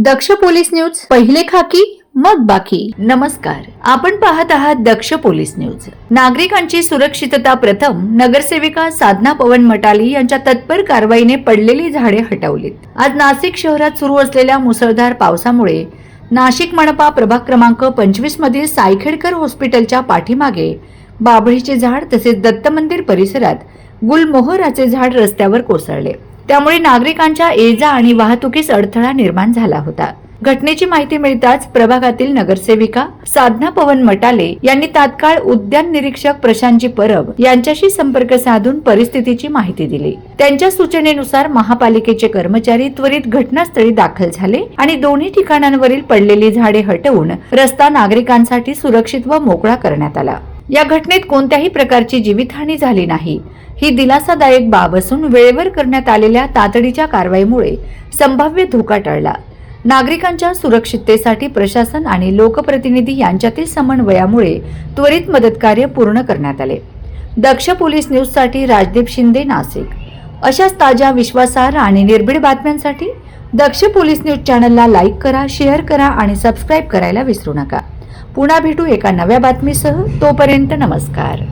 दक्ष police news, पहिले खाकी मग बाकी. नमस्कार, आपण पाहत आहात दक्ष पोलीस न्यूज. नागरिकांची सुरक्षितता प्रथम. नगरसेविका साधना पवन मटाली यांच्या तत्पर कारवाईने पडलेली झाडे हटवलीत. आज नाशिक शहरात सुरू असलेल्या मुसळधार पावसामुळे नाशिक मनपा प्रभाग क्रमांक 25 मधील सायखेडकर हॉस्पिटलच्या पाठीमागे बाभळीचे झाड तसेच दत्त मंदिर परिसरात गुलमोहराचे झाड रस्त्यावर कोसळले. त्यामुळे नागरिकांच्या ये-जा आणि वाहतुकीस अडथळा निर्माण झाला होता. घटनेची माहिती मिळताच प्रभागातील नगरसेविका साधना पवन मटाले यांनी तात्काळ उद्यान निरीक्षक प्रशांतजी परब यांच्याशी संपर्क साधून परिस्थितीची माहिती दिली. त्यांच्या सूचनेनुसार महापालिकेचे कर्मचारी त्वरित घटनास्थळी दाखल झाले आणि दोन्ही ठिकाणांवरील पडलेली झाडे हटवून रस्ता नागरिकांसाठी सुरक्षित व मोकळा करण्यात आला. या घटनेत कोणत्याही प्रकारची जीवितहानी झाली नाही. ही दिलासादायक बाब असून वेळेवर करण्यात आलेल्या तातडीच्या कारवाईमुळे संभाव्य धोका टळला. नागरिकांच्या सुरक्षिततेसाठी प्रशासन आणि लोकप्रतिनिधी यांच्यातील समन्वयामुळे त्वरित मदत कार्य पूर्ण करण्यात आले. दक्ष पोलीस न्यूज साठी राजदीप शिंदे, नाशिक. अशाच ताज्या, विश्वासार्ह आणि निर्भीड बातम्यांसाठी दक्ष पोलीस न्यूज चॅनलला लाईक करा, शेअर करा आणि सबस्क्राईब करायला विसरू नका. पुन्हा भेटू एका नव्या बातमीसह. तोपर्यंत नमस्कार.